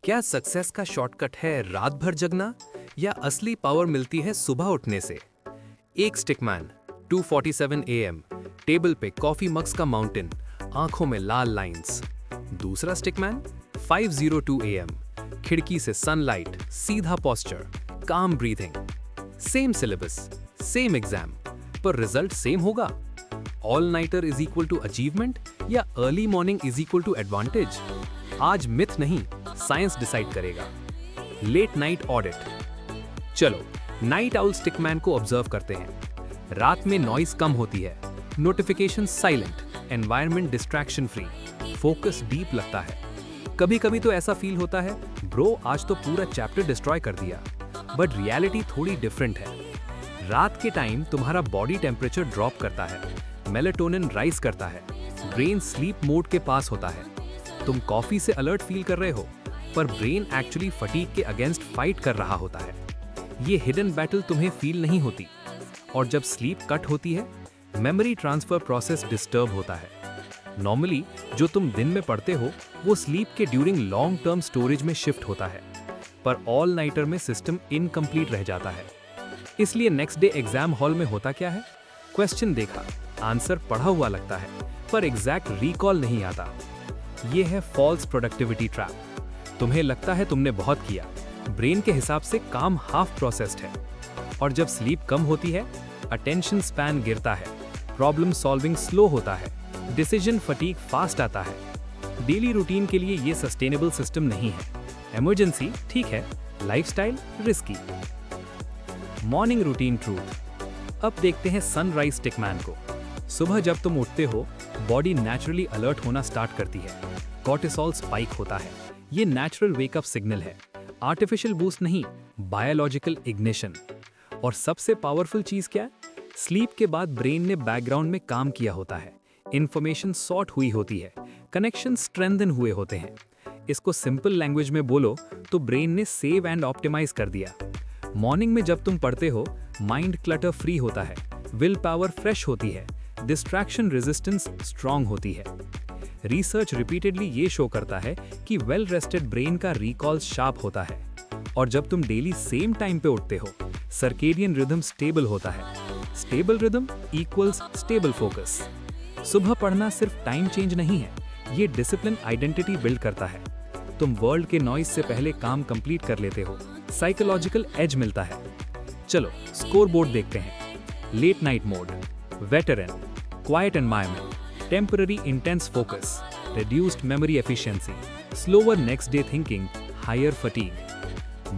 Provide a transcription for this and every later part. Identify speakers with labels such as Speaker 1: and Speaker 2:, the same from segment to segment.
Speaker 1: क्या सक्सेस का शॉर्टकट है रात भर जगना या असली पावर मिलती है सुबह उठने से? एक स्टिकमैन 2:47 AM, टेबल पे कॉफी मग्स का माउंटेन, आंखों में लाल लाइंस। दूसरा स्टिकमैन 5:02 AM, खिड़की से सनलाइट, सीधा posture, calm breathing. Same syllabus, same exam, पर रिजल्ट सेम होगा। All nighter is equal to achievement या early morning is equal to advantage? आज मिथ नहीं, साइंस डिसाइड करेगा। Late night audit. चलो नाइट आउल स्टिकमैन को observe करते हैं। रात में नॉइज कम होती है, notification silent, environment distraction free, focus deep लगता है। कभी कभी तो ऐसा फील होता है ब्रो आज तो पूरा चैप्टर डिस्ट्रॉय कर दिया। बट रियलिटी थोड़ी डिफरेंट है। रात के टाइम तुम्हारा बॉडी टेम्परेचर ड्रॉप करता है, मेलेटोनिन राइज करता है, ब्रेन स्लीप मोड के पास होता है। तुम कॉफी से अलर्ट फील कर रहे हो, पर ब्रेन एक्चुअली फटीग के अगेंस्ट फाइट कर रहा होता है। ये हिडन बैटल तुम्हें फील नहीं होती। और जब स्लीप कट होती है, मेमोरी ट्रांसफर प्रोसेस डिस्टर्ब होता है। नॉर्मली जो तुम दिन में पढ़ते हो वो स्लीप के ड्यूरिंग लॉन्ग टर्म स्टोरेज में शिफ्ट होता है, पर ऑल नाइटर में सिस्टम इनकम्प्लीट रह जाता है। इसलिए नेक्स्ट डे एग्जाम हॉल में होता क्या है? क्वेश्चन देखा, आंसर पढ़ा हुआ लगता है, पर एग्जैक्ट रिकॉल नहीं आता। ये है फॉल्स प्रोडक्टिविटी ट्रैप। तुम्हें लगता है तुमने बहुत किया, ब्रेन के हिसाब से काम हाफ प्रोसेस्ड है। और जब स्लीप कम होती है, अटेंशन स्पैन गिरता है, प्रॉब्लम सॉल्विंग स्लो होता है, डिसीजन फटीग फास्ट आता है। डेली रूटीन के लिए ये सस्टेनेबल सिस्टम नहीं है। इमरजेंसी ठीक है, lifestyle risky. Morning routine truth. अब देखते हैं सनराइज स्टिकमैन को। सुबह जब तुम उठते हो, बॉडी नेचुरली अलर्ट होना स्टार्ट करती है, कॉर्टिसोल स्पाइक होता है। ये नेचुरल वेकअप सिग्नल है, आर्टिफिशियल बूस्ट नहीं, बायोलॉजिकल इग्निशन। और सबसे पावरफुल चीज क्या है? स्लीप के बाद ब्रेन ने बैकग्राउंड में काम किया होता है, इंफॉर्मेशन सॉर्ट हुई होती है, कनेक्शन स्ट्रेंथन हुए होते हैं। इसको सिंपल लैंग्वेज में बोलो तो ब्रेन ने सेव एंड ऑप्टिमाइज कर दिया। मॉर्निंग में जब तुम पढ़ते हो, माइंड क्लटर फ्री होता है, विल पावर फ्रेश होती है, डिस्ट्रैक्शन रेजिस्टेंस स्ट्रांग होती है। रिसर्च रिपीटेडली ये शो करता है कि वेल रेस्टेड ब्रेन का रिकॉल शार्प होता है। और जब तुम डेली सेम टाइम पे उठते हो, सर्केडियन रिदम स्टेबल होता है। Stable rhythm equals stable focus. सुबह पढ़ना सिर्फ टाइम चेंज नहीं है, ये डिसिप्लिन आइडेंटिटी बिल्ड करता है। तुम वर्ल्ड के नॉइज से पहले काम कंप्लीट कर लेते हो, साइकोलॉजिकल एज मिलता है। चलो स्कोर बोर्ड देखते हैं। Late night mode, veteran, quiet environment, temporary intense focus, reduced memory efficiency, slower next day thinking, higher fatigue.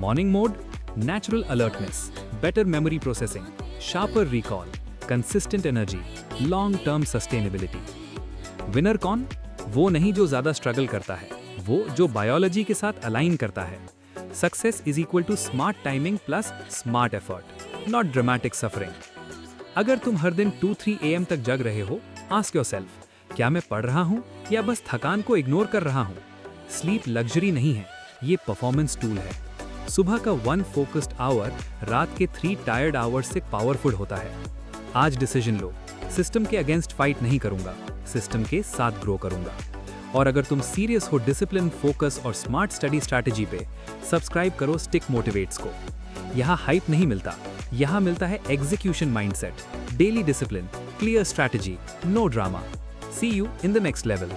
Speaker 1: Morning mode, natural alertness, better memory processing, sharper recall, consistent energy, long-term sustainability. Winner कौन? वो नहीं जो ज्यादा struggle करता है, वो जो biology के साथ अलाइन करता है। Success is equal to smart timing plus smart effort, not dramatic suffering. अगर तुम हर दिन 2-3 AM तक जग रहे हो, ask yourself, क्या मैं पढ़ रहा हूँ या बस थकान को इग्नोर कर रहा हूँ? स्लीप लग्जरी नहीं है, ये परफॉर्मेंस टूल है। सुबह का 1 फोकस्ड आवर रात के 3 टायर्ड आवर्स से पावरफुल होता है। आज डिसीजन लो, सिस्टम के अगेंस्ट फाइट नहीं करूंगा, सिस्टम के साथ ग्रो करूंगा। और अगर तुम सीरियस हो डिसिप्लिन, फोकस और स्मार्ट स्टडी स्ट्रैटेजी पे, सब्सक्राइब करो स्टिक मोटिवेट्स को। यहाँ हाइप नहीं मिलता, यहाँ मिलता है execution mindset, daily discipline, clear strategy, no drama. See you in the next level.